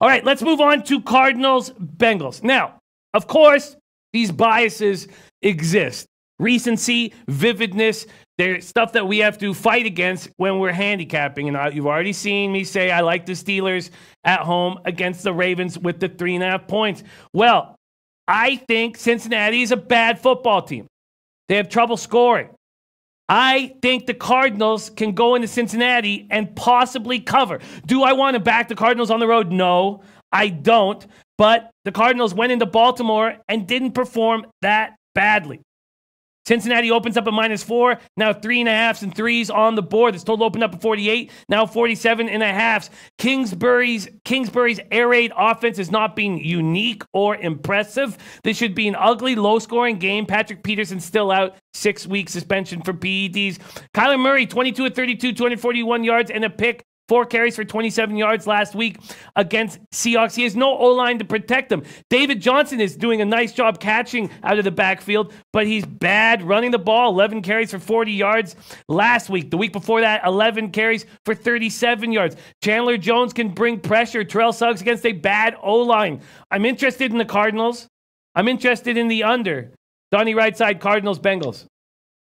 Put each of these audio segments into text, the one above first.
All right, let's move on to Cardinals Bengals. Now, of course, these biases exist. Recency, vividness, there's stuff that we have to fight against when we're handicapping. And you've already seen me say I like the Steelers at home against the Ravens with the 3.5 points. Well, I think Cincinnati is a bad football team. They have trouble scoring. I think the Cardinals can go into Cincinnati and possibly cover. Do I want to back the Cardinals on the road? No, I don't. But the Cardinals went into Baltimore and didn't perform that badly. Cincinnati opens up at -4. Now 3.5s and 3s on the board. This total opened up at 48. Now 47.5. Kingsbury's air raid offense is not being unique or impressive. This should be an ugly, low-scoring game. Patrick Peterson still out. 6-week suspension for PEDs. Kyler Murray, 22 of 32, 241 yards and a pick. 4 carries for 27 yards last week against Seahawks. He has no O-line to protect him. David Johnson is doing a nice job catching out of the backfield, but he's bad running the ball. 11 carries for 40 yards last week. The week before that, 11 carries for 37 yards. Chandler Jones can bring pressure. Terrell Suggs against a bad O-line. I'm interested in the Cardinals. I'm interested in the under. Donnie RightSide, Cardinals, Bengals.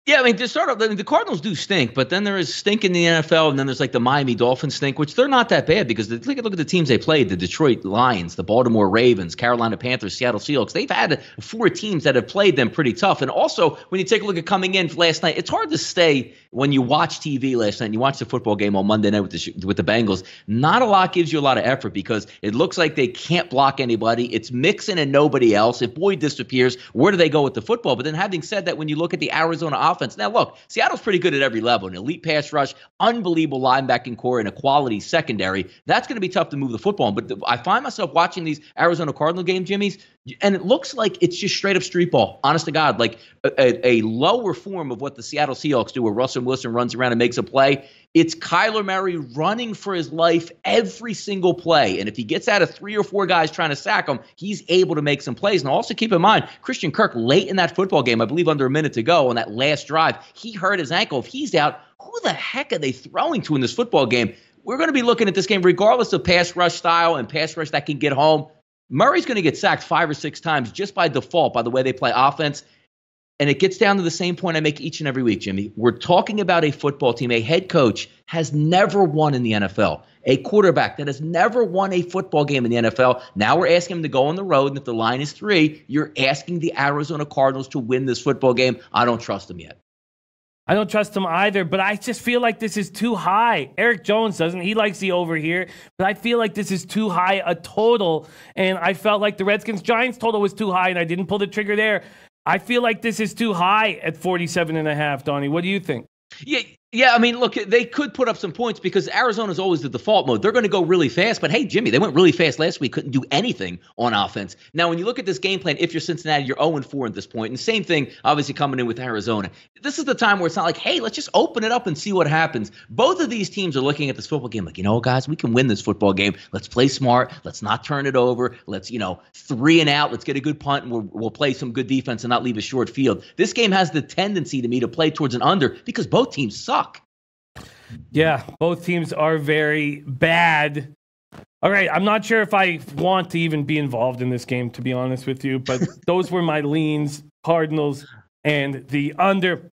Yeah, I mean, to start off, the Cardinals do stink, but then there is stink in the NFL, and then there's like the Miami Dolphins stink, which they're not that bad because look at the teams they played, the Detroit Lions, the Baltimore Ravens, Carolina Panthers, Seattle Seahawks. They've had 4 teams that have played them pretty tough. And also, when you take a look at coming in last night, it's hard to stay when you watch TV last night and you watch the football game on Monday night with the Bengals. Not a lot gives you a lot of effort because it looks like they can't block anybody. It's Mixon and nobody else. If Boyd disappears, where do they go with the football? But then having said that, when you look at the Arizona offense, now look, Seattle's pretty good at every level. An elite pass rush, unbelievable linebacking core, and a quality secondary. That's going to be tough to move the football on. But I find myself watching these Arizona Cardinal games, Jimmy's, and it looks like it's just straight up street ball. Honest to God, like a lower form of what the Seattle Seahawks do, where Russell Wilson runs around and makes a play. It's Kyler Murray running for his life every single play. And if he gets out of 3 or 4 guys trying to sack him, he's able to make some plays. And also keep in mind, Christian Kirk, late in that football game, I believe under a minute to go on that last drive, he hurt his ankle. If he's out, who the heck are they throwing to in this football game? We're going to be looking at this game, regardless of pass rush style and pass rush that can get home. Murray's going to get sacked 5 or 6 times just by default, by the way they play offense. And it gets down to the same point I make each and every week, Jimmy. We're talking about a football team. A head coach has never won in the NFL. A quarterback that has never won a football game in the NFL. Now we're asking him to go on the road, and if the line is 3, you're asking the Arizona Cardinals to win this football game. I don't trust them yet. I don't trust him either, but I just feel like this is too high. Eric Jones doesn't. He likes the over here, but I feel like this is too high a total, and I felt like the Redskins-Giants total was too high, and I didn't pull the trigger there. I feel like this is too high at 47.5, Donnie. What do you think? Yeah, I mean, look, they could put up some points because Arizona's always the default mode. They're going to go really fast. But, hey, Jimmy, they went really fast last week, couldn't do anything on offense. Now, when you look at this game plan, if you're Cincinnati, you're 0-4 at this point. And same thing, obviously, coming in with Arizona. This is the time where it's not like, hey, let's just open it up and see what happens. Both of these teams are looking at this football game like, you know, guys, we can win this football game. Let's play smart. Let's not turn it over. Let's, 3 and out. Let's get a good punt, and we'll play some good defense and not leave a short field. This game has the tendency to me to play towards an under because both teams suck. Yeah, both teams are very bad. All right, I'm not sure if I want to even be involved in this game, to be honest with you, but those were my leans, Cardinals and the under.